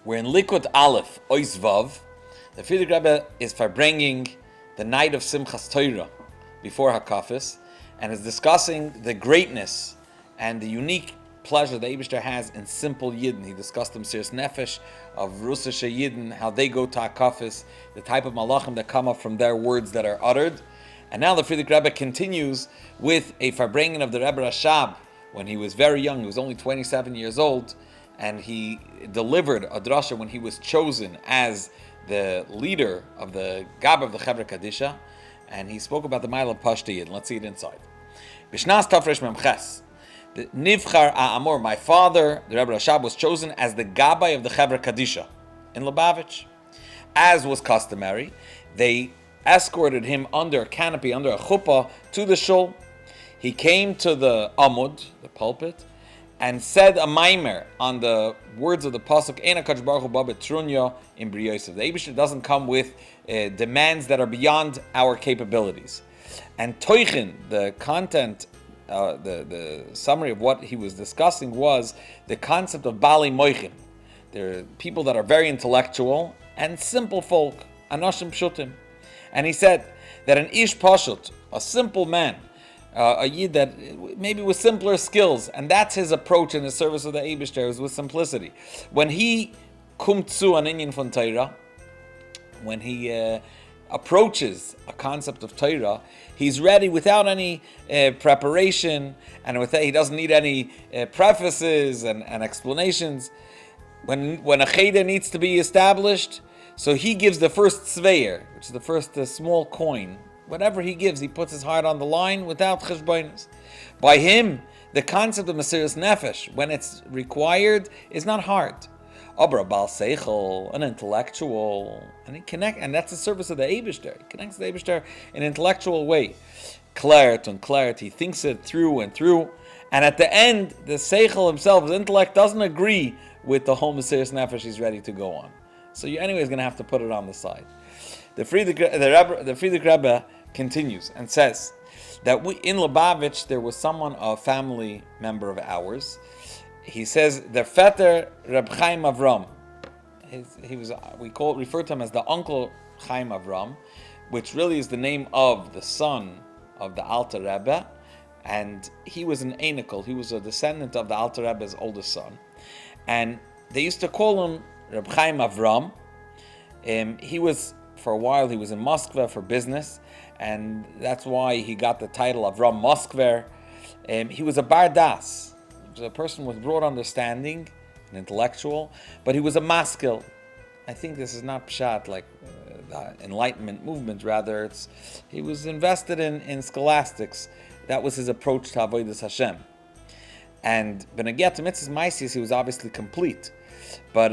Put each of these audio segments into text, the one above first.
We're in Likut Alef, Ois Vav. The Previous Rebbe is bringing the night of Simchas Torah before HaKafis, and is discussing the greatness and the unique pleasure that Eibishter has in simple Yidden. He discussed the Mesiras Nefesh of Russische Yidden, how they go to HaKafis, the type of malachim that come up from their words that are uttered. And now the Previous Rebbe continues with a farbrengen of the Rebbe Rashab when he was very young. He was only 27 years old, and he delivered a drasha when he was chosen as the leader of the Gab of the Chevra Kadisha, and he spoke about the mile of Pashti Yid. Let's see it inside. Bishnas Tafresh Memches. The Nivchar Amor, my father, the Rebbe Rashab, was chosen as the Gabbai of the Chevra Kadisha in Lubavitch. As was customary, they escorted him under a canopy, under a chuppah, to the shul. He came to the Amud, the pulpit, and said a maimer on the words of the pasuk, Ein HaKadosh Baruch Hu ba betrunya in Bri Yosef. The Eibishter doesn't come with demands that are beyond our capabilities. And Toichin, the content, the summary of what he was discussing was the concept of Bali Moichin. There are people that are very intellectual and simple folk, Anashim Pshutim. And he said that an Ish Pashut, a simple man, a Yid that maybe with simpler skills, and that's his approach in his service of the Eibishter, is with simplicity. When he kumtzu an inyan von Torah, when he approaches a concept of Torah, he's ready without any preparation, and he doesn't need any prefaces and explanations. When a cheder needs to be established, so he gives the first tzveir, which is the first small coin. Whatever he gives, he puts his heart on the line without cheshbonos. By him, the concept of Mesiras Nefesh, when it's required, is not hard. Abra Bal Seichel, an intellectual, and that's the service of the Eibishter. He connects the Eibishter in an intellectual way. Clarity, thinks it through and through, and at the end, the Seichel himself, his intellect, doesn't agree with the whole Mesiras Nefesh he's ready to go on. So you anyway is going to have to put it on the side. The Previous Rebbe continues and says that in Lubavitch there was someone, a family member of ours. He says the Vetter Reb Chaim Avram. We refer to him as the Uncle Chaim Avram, which really is the name of the son of the Alter Rebbe, and he was an Einikel. He was a descendant of the Alter Rebbe's oldest son, and they used to call him Reb Chaim Avram. For a while he was in Moscow for business, and that's why he got the title of Avram Moskver. He was a bar das. He was a person with broad understanding, an intellectual, but he was a maskil. I think this is not pshat like the Enlightenment movement, rather he was invested in scholastics. That was his approach to Avodas Hashem. And Beneget to Mitzvahs Maisis, he was obviously complete, but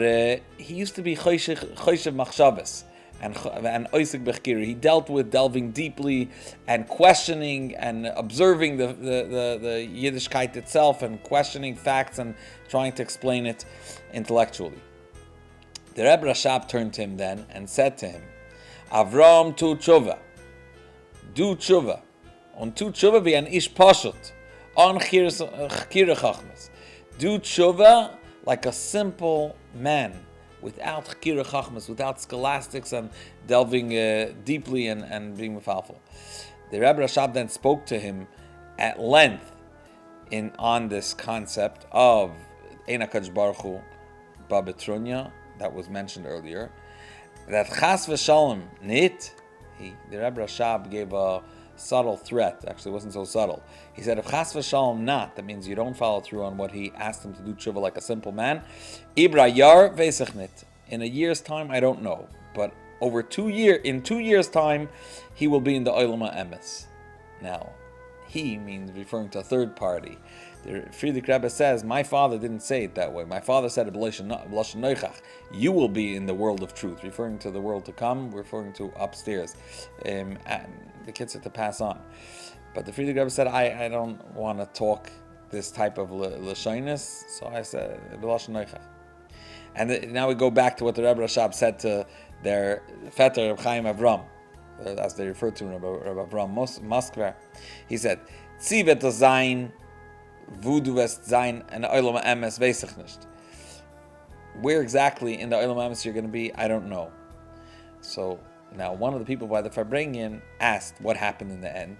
he used to be Choshev Machshavas and Oisik Bechkiri. He dealt with delving deeply and questioning and observing the Yiddishkeit itself and questioning facts and trying to explain it intellectually. The Rebbe Rashab turned to him then and said to him, Avram tu tshuva, do tshuva, on tu tshuva vi an ish pashut, on chkira chachmas. Do tshuva like a simple man, without chkira chachmas, without scholastics and delving deeply and being mefalfel. The Rebbe Rashab then spoke to him at length on this concept of Ein HaKadosh Baruch Hu ba betrunya that was mentioned earlier. That chas v'shalom nit, the Rebbe Rashab gave a subtle threat. Actually, it wasn't so subtle. He said, if chas v'shalom not, that means you don't follow through on what he asked him to do tshuva like a simple man. Ibra yar ve'sechnit. In a year's time, I don't know, but in 2 years' time, he will be in the Olam HaEmes. Now, he means referring to a third party. The Previous Rebbe says, my father didn't say it that way. My father said it b'lashon noichach. You will be in the world of truth, referring to the world to come, referring to upstairs. And the kids are to pass on. But the Previous Rebbe said, I don't want to talk this type of lashonis, so I said b'lashon noichach. And now we go back to what the Rebbe Rashab said to their Vetter Reb Chaim Avram, as they refer to him, Reb Avram Moskver. He said, Tzivet zayin, vu du wirst sein, in Olam HaEmes weiß ich nicht. Where exactly in the Olam Amis you're going to be, I don't know. So now one of the people by the Farbrengen asked what happened in the end.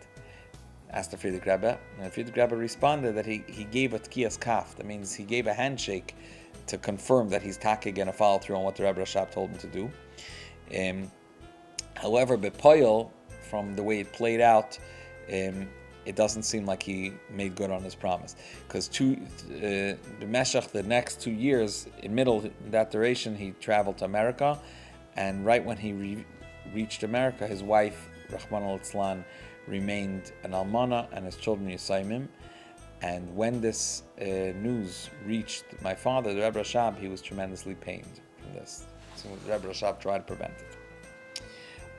Asked the Friedrich Rebbe, and the Friedrich Rebbe responded that he gave a tkiyas kaf. That means he gave a handshake to confirm that he's going to follow through on what the Rebbe Rashab told him to do. However, Bepoil, from the way it played out, it doesn't seem like he made good on his promise. Because the next 2 years, in that duration, he traveled to America, and right when he reached America, his wife, Rahman al-Islan, remained an almana, and his children Yisaimim. And when this news reached my father, the Rebbe Rashab, he was tremendously pained from this. So the Rebbe Rashab tried to prevent it.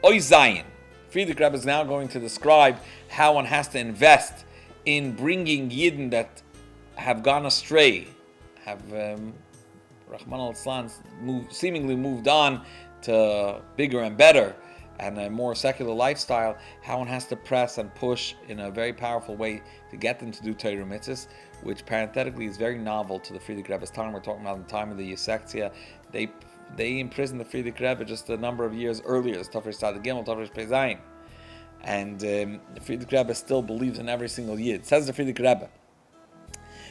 Oy Zayin. Friedrich Rebbe is now going to describe how one has to invest in bringing Yidden that have gone astray, have Rahman al-Islan seemingly moved on to bigger and better and a more secular lifestyle, how one has to press and push in a very powerful way to get them to do Torah mitzvahs, which parenthetically is very novel to the Friedrich Rebbe's time. We're talking about the time of the Yosef. They imprisoned the Friedrich Rebbe just a number of years earlier. It's Tafresh Tzad Gimel, Tafresh Pei Zayin. And the Friedrich Rebbe still believes in every single Yid. It says the Friedrich Rebbe.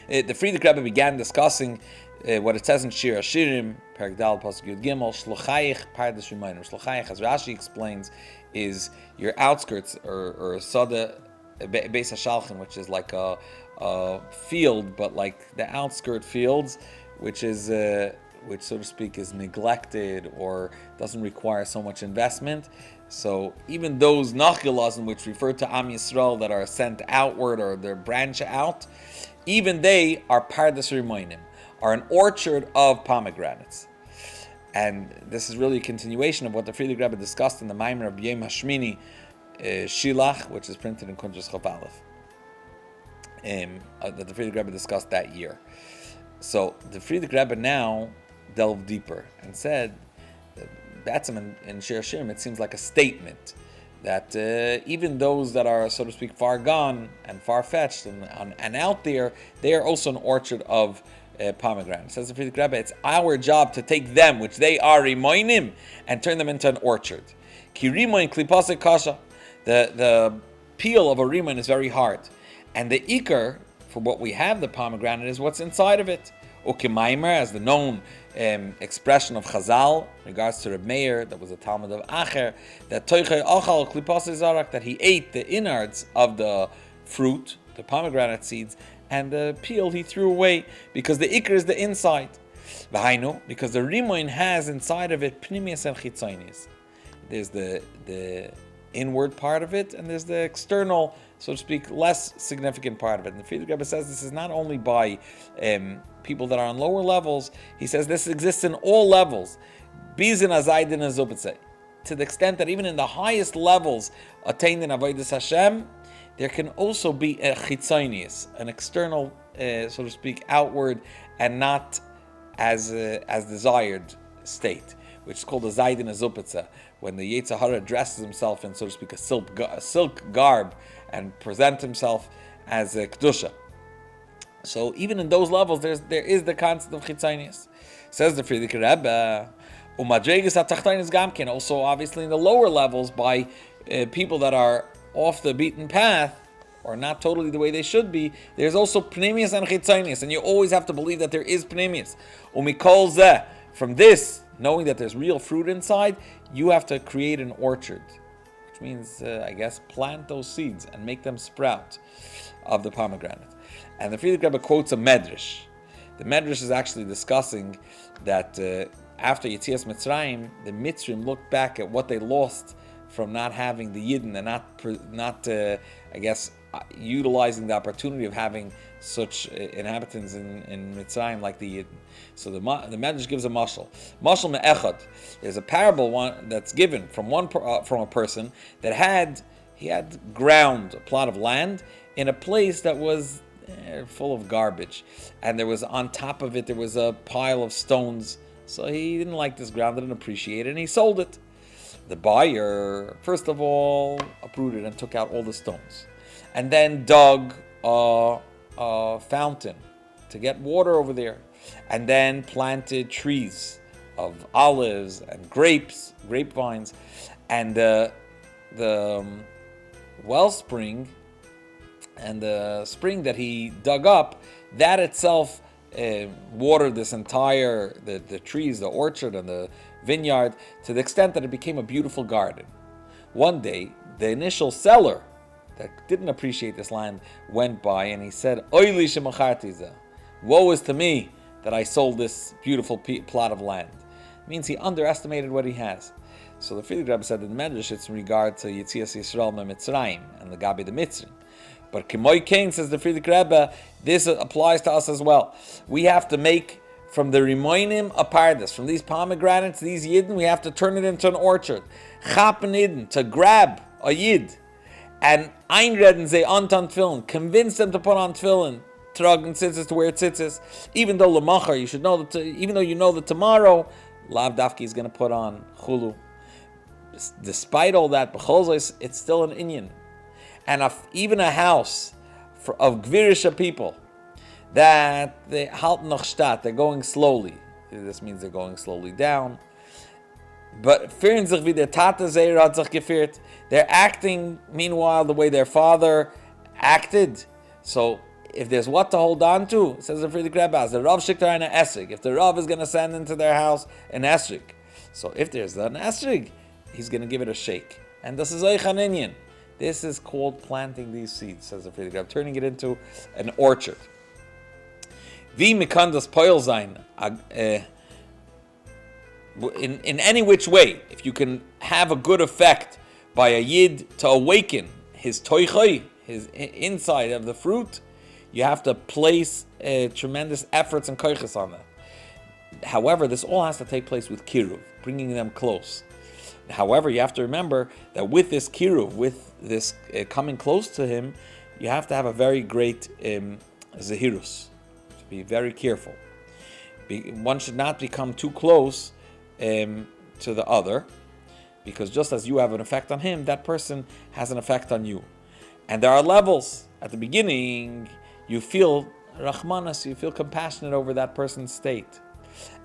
The Friedrich Rebbe began discussing what it says in Shir Hashirim, Perek Dal, Pasuk Yud Gimel, Shlochayich Pardes Rimayim. Shlochayich, as Rashi explains, is your outskirts, or Sada Beis HaShalchin, which is like a field, but like the outskirt fields, which is which, so to speak, is neglected or doesn't require so much investment. So even those nachilazim, which refer to Am Yisrael, that are sent outward or they branch out, even they are pardes rimayim, are an orchard of pomegranates. And this is really a continuation of what the Friedrich Rebbe discussed in the Maimer of Yom Hashmini Shilach, which is printed in Kuntres Chof Alef, that the Friedrich Rebbe discussed that year. So the Friedrich Rebbe now delved deeper and said, Batzim in Shir Hashirim, it seems like a statement that even those that are, so to speak, far gone and far-fetched and out there, they are also an orchard of pomegranate. Says the Friedrich Rebbe, it's our job to take them, which they are rimoinim, and turn them into an orchard. Ki rimoin klipase kasha. The peel of a rimoin is very hard, and the ikar for what we have, the pomegranate, is what's inside of it. Ukimaimer, as the known expression of Chazal in regards to Reb Meir, that was a Talmud of Acher, that toichei achal klipase zarak, that he ate the innards of the fruit, the pomegranate seeds, and the peel he threw away, because the ikar is the inside. V'hainu, because the rimoin has inside of it pnimius and chitzonius. There's the inward part of it, and there's the external, so to speak, less significant part of it. And the Friedrich Rebbe says this is not only by people that are on lower levels. He says this exists in all levels. Bizin azaydin azubitze. To the extent that even in the highest levels attained in avodas Hashem, there can also be a chitzonius, an external, so to speak, outward and not as desired state, which is called a zaydin azubitze. When the Yetzer Hara dresses himself in, so to speak, a silk garb and present himself as a kedusha. So even in those levels, there is the concept of chitzonius. Says the Friedrich Rebbe, umadreges atachtonis gamkin. Also, obviously, in the lower levels, by people that are off the beaten path or not totally the way they should be, there's also pnimius and chitzonius, and you always have to believe that there is pnimius. Umikol zeh. From this, knowing that there's real fruit inside, you have to create an orchard, which means, I guess, plant those seeds and make them sprout of the pomegranate. And the Friedrich Rebbe quotes a medrash. The medrash is actually discussing that after Yetzias Mitzrayim, the Mitzrim looked back at what they lost from not having the Yidden and not I guess, utilizing the opportunity of having such inhabitants in Mitzrayim like the Yidden. So the Medrash gives a mashal. Mashal me'echad. There's a parable one that's given from a person that had ground, a plot of land, in a place that was full of garbage, and there was on top of it there was a pile of stones. So he didn't like this ground, didn't appreciate it, and he sold it. The buyer, first of all, uprooted and took out all the stones, and then dug a fountain to get water over there. and then planted trees of olives and grapevines, and the wellspring and the spring that he dug up, that itself watered this entire, the trees, the orchard, and the vineyard, to the extent that it became a beautiful garden. One day, the initial seller that didn't appreciate this land went by, and he said, "Oy li shemacharti zeh. Woe is to me that I sold this beautiful plot of land." It means he underestimated what he has. So the Frierdiker Rebbe said in the Medrash, it's in regard to Yetzias Yisrael Mitzrayim and the Gabi the Mitzrim. But K'moy Kain, says the Frierdiker Rebbe, this applies to us as well. We have to make from the Rimoinim a paradise. From these pomegranates, these Yidden, we have to turn it into an orchard. Chapen Yidden, to grab a Yid and einreden ze antan tefillin, convince them to put on tefillin, trug and tzitzis, to wear tzitzis, even though lemachar, you should know that, even though you know that tomorrow Lav Dafki is going to put on chulu. Despite all that, it's still an inyan. And even a house of Gvirisha people that they halt noch stat, they're going slowly. This means they're going slowly down. But they're acting, meanwhile, the way their father acted. So if there's what to hold on to, says the Frierdiker Rebbe, the Rav Shiktar and an Esrig. If the Rav is going to send into their house an Esrig, so if there's an Esrig, he's going to give it a shake. And this is Eichan Inyan. This is called planting these seeds, says the Frierdiker Rebbe, turning it into an orchard. Vi mikandas poil zayin. In any which way, if you can have a good effect by a Yid to awaken his toichai, his inside of the fruit, you have to place tremendous efforts and koiches on that. However, this all has to take place with kiruv, bringing them close. However, you have to remember that with this kiruv, with this coming close to him, you have to have a very great zehirus, to be very careful. One should not become too close to the other, because just as you have an effect on him, that person has an effect on you. And there are levels. At the beginning, you feel rachmanas, you feel compassionate over that person's state.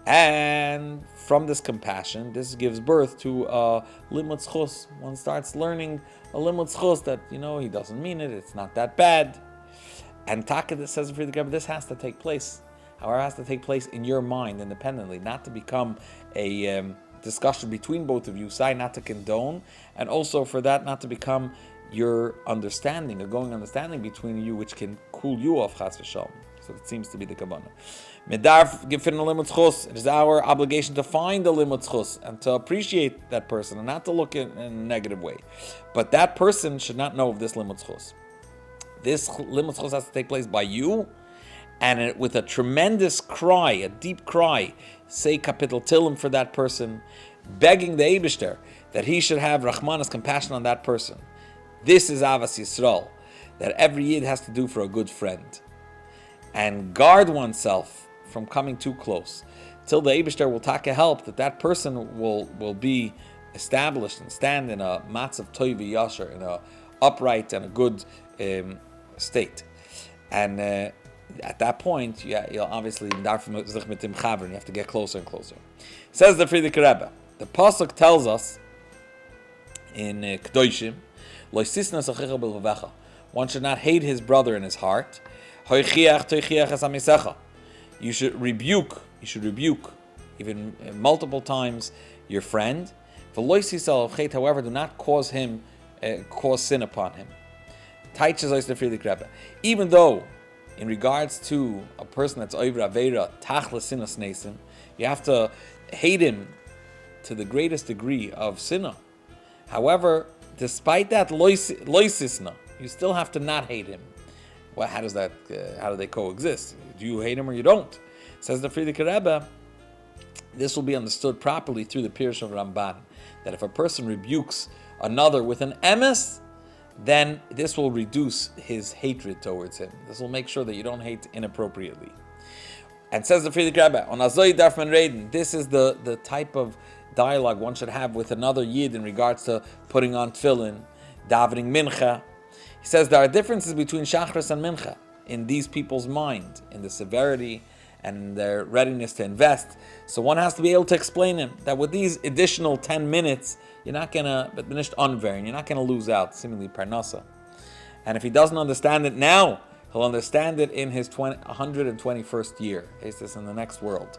And from this compassion, this gives birth to a limud zchus. One starts learning a limud zchus that, he doesn't mean it, it's not that bad. And Taka says, this has to take place. However, it has to take place in your mind independently, not to become a discussion between both of you, not to condone, and also for that not to become your understanding, a going understanding between you, which can cool you off, chas v'shalom. So it seems to be the kavanah. Medarf gifin a limud zchus. It is our obligation to find the limud zchus and to appreciate that person and not to look in a negative way. But that person should not know of this limud zchus. This limud zchus has to take place by you, and with a tremendous cry, a deep cry, say kapitel tilim for that person, begging the Eibishter that he should have Rachmanas compassion on that person. This is Avas Yisrael, that every Yid has to do for a good friend. And guard oneself from coming too close, till the Eibishter will take a help that person will be established and stand in a matzav toivi yasher, in a upright and a good state. And at that point, you'll obviously you have to get closer and closer. Says the Frierdiker Rebbe, the pasuk tells us in Kedoshim, one should not hate his brother in his heart. You should rebuke even multiple times your friend. However, do not cause sin upon him. Even though, in regards to a person that's over aveira, tachla sinas nesim, you have to hate him to the greatest degree of sinna. However, despite that loisisna, you still have to not hate him. Well, how do they coexist? Do you hate him or you don't? Says the Frierdiker Rebbe, this will be understood properly through the Pirush of Ramban, that if a person rebukes another with an emes, then this will reduce his hatred towards him. This will make sure that you don't hate inappropriately. And says the Frierdiker Rebbe, on Azoi Darfman Reden, this is the type of dialogue one should have with another Yid in regards to putting on tefillin, davening mincha. He says there are differences between Shachris and mincha in these people's mind, in the severity and their readiness to invest. So one has to be able to explain him that with these additional 10 minutes, you're not gonna you're not gonna lose out, seemingly parnasa. And if he doesn't understand it now, he'll understand it in his 121st year. It's this in the next world.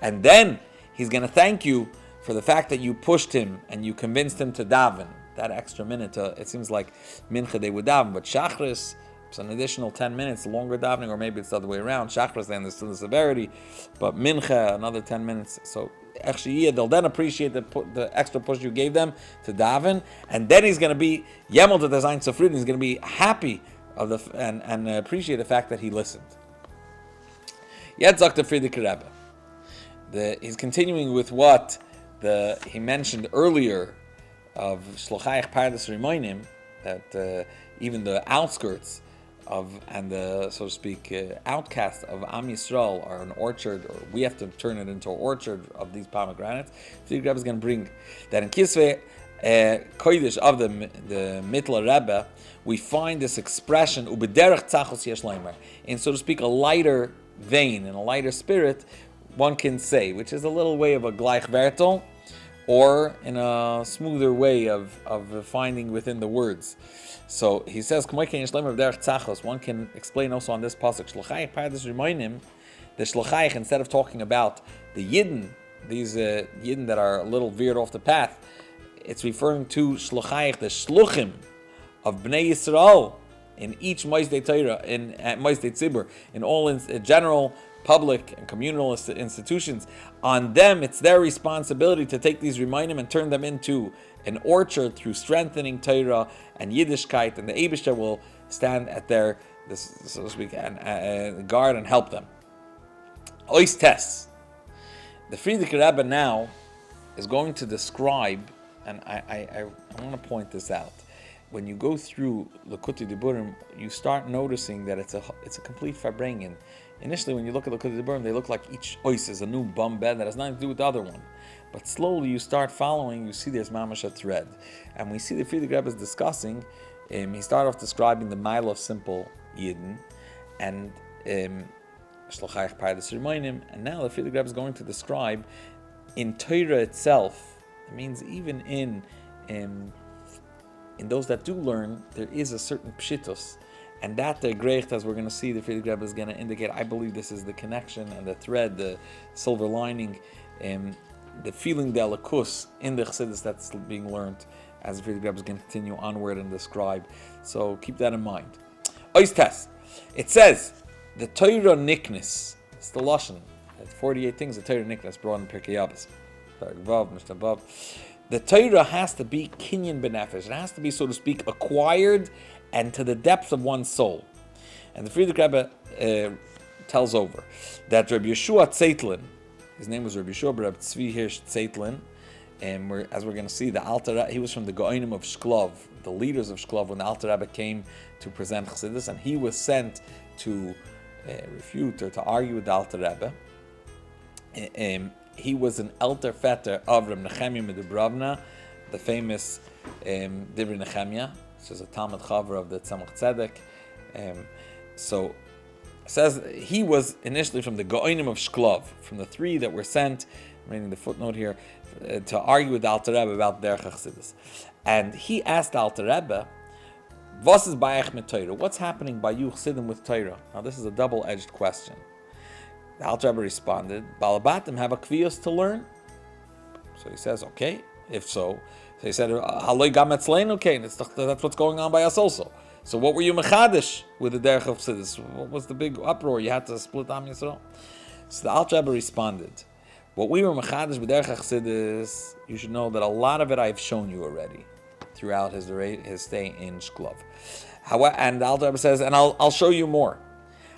And then he's going to thank you for the fact that you pushed him and you convinced him to daven. That extra minute, it seems like mincha they would daven, but shachris, it's an additional 10 minutes, longer davening, or maybe it's the other way around. Shachris, they understood the severity, but mincha, another 10 minutes. So actually, they'll then appreciate the extra push you gave them to daven, and then he's going to be yemel to the zayin sofrid. He's going to be happy of and appreciate the fact that he listened. Yet Dr. Previous Rebbe, he's continuing with what he mentioned earlier of shlochayich pardes rimonim, that even the outskirts and the, so to speak, outcasts of Am Yisrael are an orchard, or we have to turn it into an orchard of these pomegranates. Previous Rebbe is going to bring that in Kisvei Kodesh of the Mittel Rebbe, we find this expression ubederach tzachos yesh leimer, in, so to speak, a lighter vein, in a lighter spirit, one can say, which is a little way of a gleich vertel, or in a smoother way of finding within the words. So he says, one can explain also on this pasuk, shlochayich pardes rimonim, the shlochayich, instead of talking about the yidden, these yidden that are a little veered off the path, it's referring to shlochayich, the shluchim of Bnei Yisrael in each Moisdei Torah, in Moisdei Tzibur, in all general public and communal institutions. On them, it's their responsibility to take these reminders and turn them into an orchard through strengthening Torah and Yiddishkeit, and the Eibishter will stand at their, so to speak, and guard and help them. Ois Tes. The Previous Rebbe now is going to describe, and I want to point this out. When you go through Likkutei Diburim, you start noticing that it's a complete farbrengen. Initially, when you look at Likkutei Diburim, they look like each ois is a new bum bed that has nothing to do with the other one. But slowly, you start following, you see there's mamash a thread. And we see the Previous Rebbe is discussing, he started off describing the mile of simple Yidden, and Shlochayich Pardes Rimonim, and now the Previous Rebbe is going to describe in Torah itself. It means even in those that do learn, there is a certain pshitos, and that the greicht, as we're going to see, the Previous Rebbe is going to indicate. I believe this is the connection and the thread, the silver lining, the feeling the alakus in the chassidus that's being learned, as the Previous Rebbe is going to continue onward and describe. So keep that in mind. Ois Tes. It says the Torah niknis. It's the lashon. 48 things the Torah niknis brought in Pirkei Avos. Mishnah Vav. The Torah has to be kinyan benefesh. It has to be, so to speak, acquired and to the depths of one's soul. And the Previous Rebbe tells over that Rabbi Yeshua Tzeitlin, his name was Rabbi Yeshua, Rabbi Tzvi Hirsch Tzeitlin, and as we're going to see, the Alter Rebbe, he was from the Goinim of Shklov, the leaders of Shklov, when the Alter Rebbe came to present Chassidus, and he was sent to refute or to argue with the Alter Rebbe. He was an elder fetter of Reb Nechemia Medubravna, the famous Divrei Nechemia, which is a Talmud Chaver of the Tzemach Tzedek. So it says he was initially from the Goinim of Shklov, from the three that were sent, I'm reading the footnote here, to argue with the Alter Rebbe about Derech HaChassidus. And he asked the Alter Rebbe, "Was is Bayach mit Torah? What's happening by you Chassidim with Torah?" Now this is a double-edged question. The Alter Rebbe responded, "Balabatim have a kviyos to learn." So he says, "Okay, if so." So he said, "Haloi gam etzlein, okay, that's what's going on by us also." So what were you mechadish with the derech of Chassidus? What was the big uproar? You had to split Am Yisrael. So the Alter Rebbe responded, "What we were mechadish with derech of Chassidus, you should know that a lot of it I've shown you already throughout his stay in Shklov." And the Alter Rebbe says, "And I'll show you more."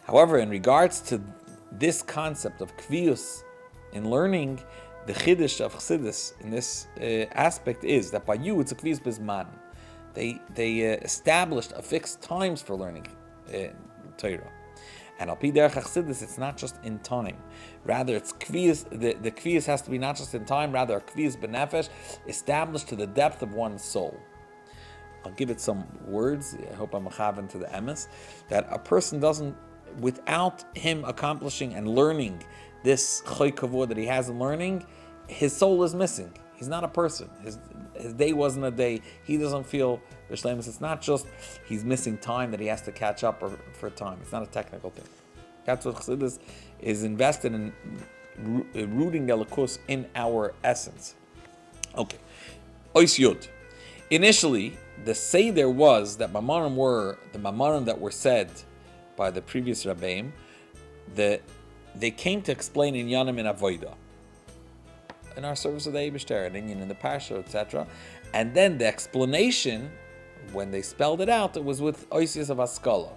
However, in regards to this concept of kviyus in learning, the chiddush of Chassidus in this aspect is that by you it's a kviyus bizman. They established a fixed times for learning Torah, and al pi derech Chassidus it's not just in time. Rather, it's kviyus. The kviyus has to be not just in time. Rather, a kviyus benefesh established to the depth of one's soul. I'll give it some words. I hope I'm mechaven to the emes that a person doesn't without him accomplishing and learning this choy kavod that he has in learning, his soul is missing. He's not a person. His day wasn't a day. He doesn't feel b'shleimus. It's not just he's missing time that he has to catch up for time. It's not a technical thing. That's what Chassidus is invested in, rooting the Likus in our essence. Okay. Ois Yud. Initially, the Seder was that Mamarim were the Mamarim that were said by the previous Rabbeim, that they came to explain in Yanim and Avoida, in our service of the Eibishter, and in the Parsha, etc. And then the explanation, when they spelled it out, it was with Oisius of Haskalah.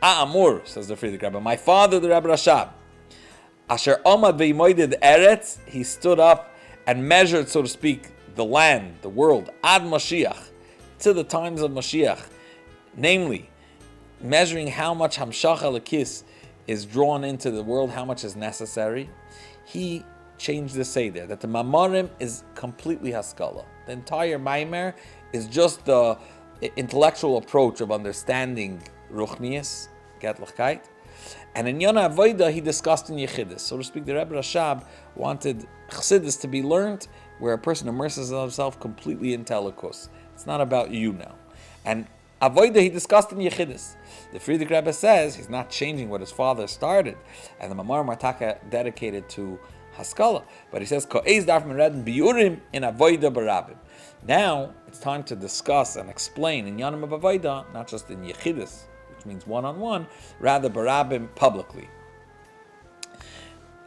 Amur, says the Friedrich Rebbe, my father, the Rebbe Rashab, Asher Omad ve'imoided Eretz, he stood up and measured, so to speak, the land, the world, ad Mashiach, to the times of Mashiach, namely, measuring how much Hamshach Elokis is drawn into the world, how much is necessary. He changed the Seder, that the Mamarim is completely Haskalah. The entire Maimer is just the intellectual approach of understanding Ruchnius, Gettlichkeit. And in Yona Avoida, he discussed in Yechidus. So to speak, the Rebbe Rashab wanted Chassidus to be learned where a person immerses himself completely in Elikus. It's not about you now. And Avoida, he discussed in Yechidus. The Friedrich Rebbe says he's not changing what his father started. And the Mamar Martaka dedicated to Haskalah. But he says, Ko'ez darf men reden biurim in Avoida barabim. Now, it's time to discuss and explain in Yanim of Avoida, not just in Yechidus, which means one-on-one, rather barabim publicly.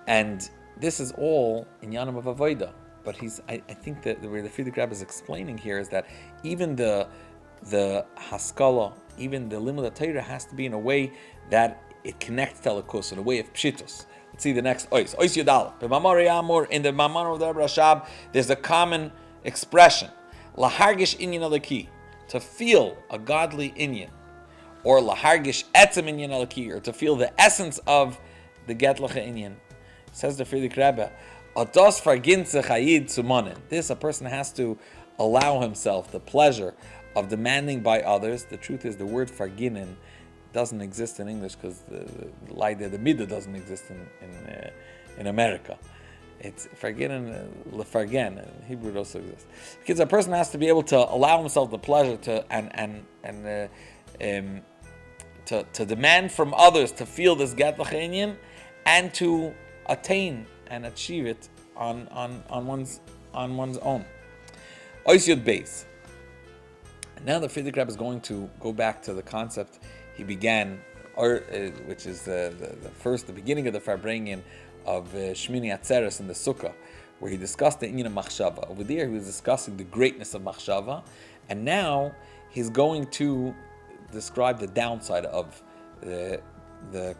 And this is all in Yanim of Avoida. But I think that where the Friedrich Rebbe is explaining here is that even the Haskalah, even the Limud Torah has to be in a way that it connects to Elikus, in a way of Pshitus. Let's see the next Ois. Ois Yudal. In the Mamar of the Rebbe Rashab, there's a common expression. Lahargish inyan eliki, to feel a godly inyan. Or lahargish etzem inyan eliki, or to feel the essence of the Gettliche inyan. Says the Friedrich Rebbe, Ados farginze chayid sumanen. This, a person has to allow himself the pleasure of demanding by others. The truth is, the word farginen doesn't exist in English because the midah doesn't exist in America. It's farginen, lefargen. In Hebrew, it also exists. Because a person has to be able to allow himself the pleasure to demand from others to feel this Gettliche inyan and to attain and achieve it on one's own. Ois Yud Beis. Now the Friedrich Rebbe is going to go back to the concept he began, which is the beginning of the Farbrengen of Shmini Atzeres in the Sukkah, where he discussed the inyan of Machshava. Over there, he was discussing the greatness of Machshava, and now he's going to describe the downside of the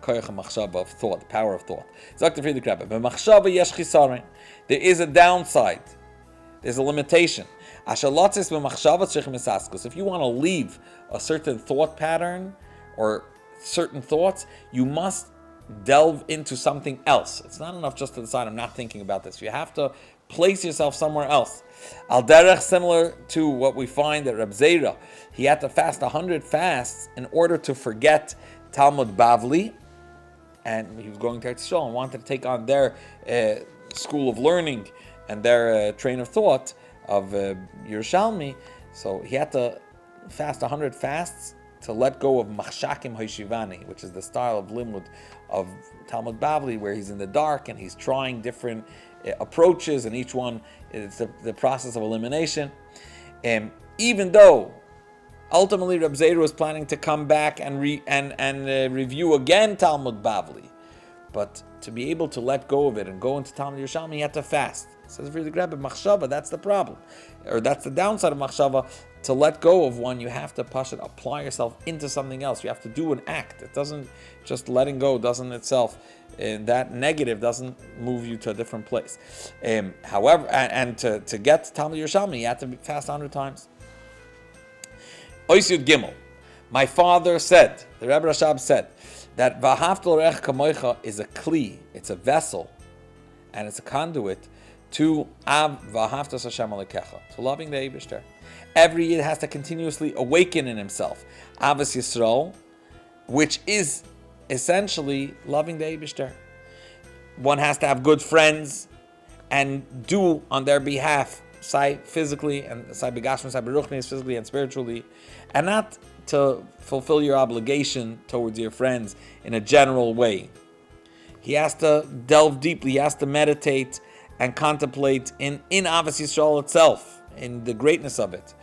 koyach machshava of thought, the power of thought. Dr. Friedrich Rebbe, b'machshava yesh chisaron. There is a downside. There's a limitation. If you want to leave a certain thought pattern or certain thoughts, you must delve into something else. It's not enough just to decide, I'm not thinking about this. You have to place yourself somewhere else. Al derech, similar to what we find at Reb Zera, he had to fast 100 fasts in order to forget Talmud Bavli, and he was going to Eretz Yisrael and wanted to take on their school of learning and their train of thought of Yerushalmi. So he had to fast 100 fasts to let go of Machshakim Hoshivani, which is the style of Limud of Talmud Bavli, where he's in the dark and he's trying different approaches, and each one is the process of elimination. Even though ultimately Reb Zera was planning to come back and review again Talmud Bavli, but to be able to let go of it and go into Talmud Yerushalmi, he had to fast. Says Friedrich Rebbe, Machshava, that's the problem, or that's the downside of Machshava. To let go of one, you have to apply yourself into something else. You have to do an act. It doesn't, just letting go doesn't itself, that negative doesn't move you to a different place. However, and to get to Talmud Yerushalmi, you have to fast 100 times. Ois Yud Gimel. My father said, the Rebbe Rashab said, that V'ahavta l'reach kamoicha is a kli, it's a vessel, and it's a conduit to Av V'ahavta Hashem Alekecha, to loving the Eibishter. Every Yid has to continuously awaken in himself Avos Yisrael, which is essentially loving the Eibishter. One has to have good friends and do on their behalf, physically and physically and spiritually, and not to fulfill your obligation towards your friends in a general way. He has to delve deeply. He has to meditate and contemplate in Avos Yisrael itself, in the greatness of it,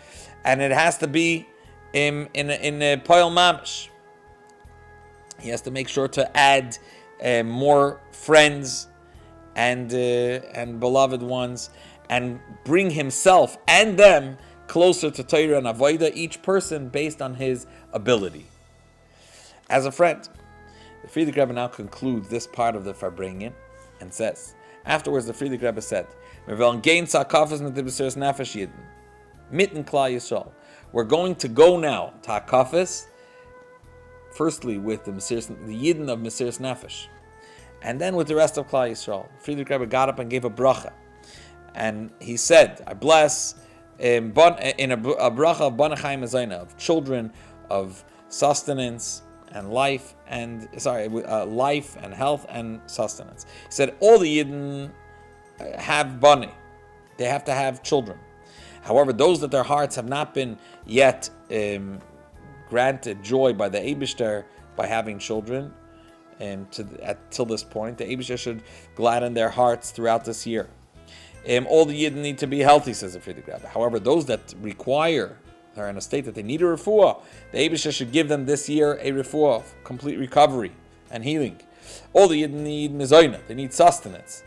and it has to be in a poil mamish. He has to make sure to add more friends and beloved ones, and bring himself and them closer to Torah and Avodah, each person based on his ability. As a friend, the Frierdiker Rebbe now concludes this part of the Farbrengen and says, afterwards the Frierdiker Rebbe said, we're going to go now to Hakafis, firstly with the Yidden of Mesiras Nefesh, and then with the rest of Klal Yisrael. Frierdiker Rebbe got up and gave a bracha, and he said, I bless in a bracha of Banachayim Azayna, of children, of sustenance and life, and life and health and sustenance. He said all the Yidden have bani, they have to have children. However, those that their hearts have not been yet granted joy by the Eibishter by having children, till this point, the Eibishter should gladden their hearts throughout this year. All the Yidden need to be healthy, says the Frierdiker Rebbe. However, those that are in a state that they need a refuah, the Eibishter should give them this year a refuah of complete recovery and healing. All the Yidden need mizayna, they need sustenance.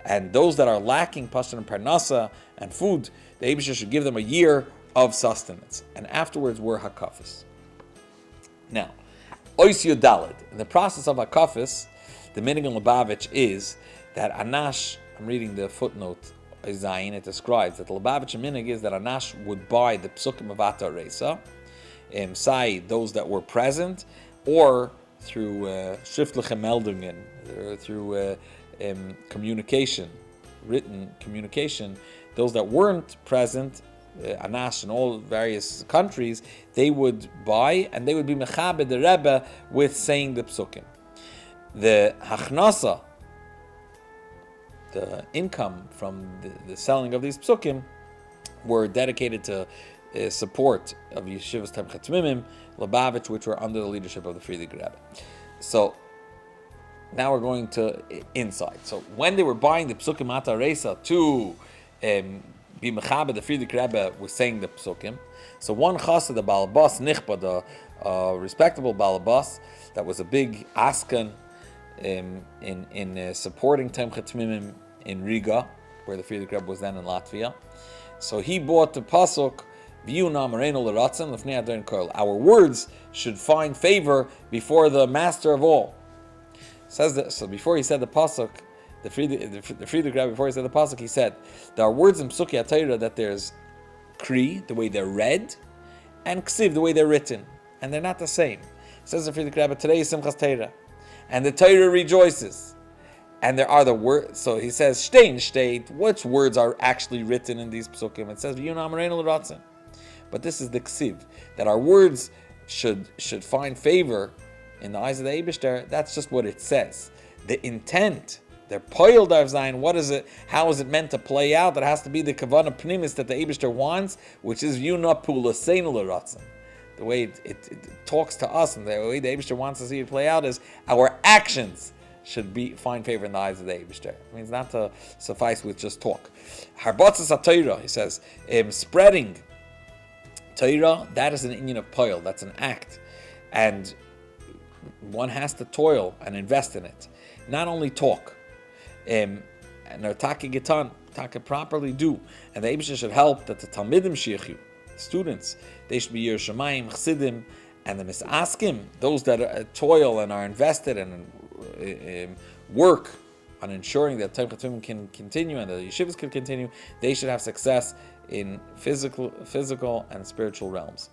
And those that are lacking pashtan and parnasa and food, the Eibishter should give them a year of sustenance. And afterwards, we're hakafis. Now, ois yudalid. In the process of hakafis, the meaning in Lubavitch is that Anash, I'm reading the footnote, Zayin, it describes that the Lubavitch minig is that Anash would buy the psukim of Ata Reisa, those that were present, or through schriftliche Meldungen, or through communication, written communication, those that weren't present, Anash in all various countries, they would buy and they would be mechabed the Rebbe with saying the psukim. The hachnasa, the income from the selling of these psukim, were dedicated to support of Yeshivas Temchat Mimim, Lubavitch, which were under the leadership of the Frierdiker Rebbe. So now we're going to inside. So when they were buying the psukim Ata Reisa to be mechaber, the Frierdiker Rebbe was saying the psukim. So one chassid, the balabas nichba, the respectable balabas, that was a big askan in supporting Temchat Mimim in Riga, where the Frierdiker Rebbe was then in Latvia. So he bought the pasuk, our words should find favor before the master of all. Says that, so before he said the pasuk, the Frierdiker Rebbe, before he said the pasuk, he said there are words in Psuki HaTorah that there's kri, the way they're read, and ksiv, the way they're written, and they're not the same. Says the Frierdiker Rebbe, today is Simchas Torah, and the Torah rejoices, and there are the words. So he says shtein shteit, which words are actually written in these psukim? It says but this is the ksiv, that our words should find favor in the eyes of the Eibishter. That's just what it says. The intent, their poil darv zayin, what is it? How is it meant to play out? That has to be the kavanah pnimis that the Eibishter wants, which is yuna pulaseinu l'ratzon. The way it talks to us and the way the Eibishter wants to see it play out is our actions should find favor in the eyes of the Eibishter. It means not to suffice with just talk. Harbatzas HaTorah, he says, spreading Torah, that is an inyan of poil, that's an act. And one has to toil and invest in it. Not only talk. And Taka Gitan, Taka properly do. And the Eibishter should help that the Talmidim Sheikhu, students, they should be Yerushalayim, Chassidim, and the Misaskim, those that toil and are invested and work on ensuring that Temchat Mimim can continue and the yeshivas can continue, they should have success in physical and spiritual realms.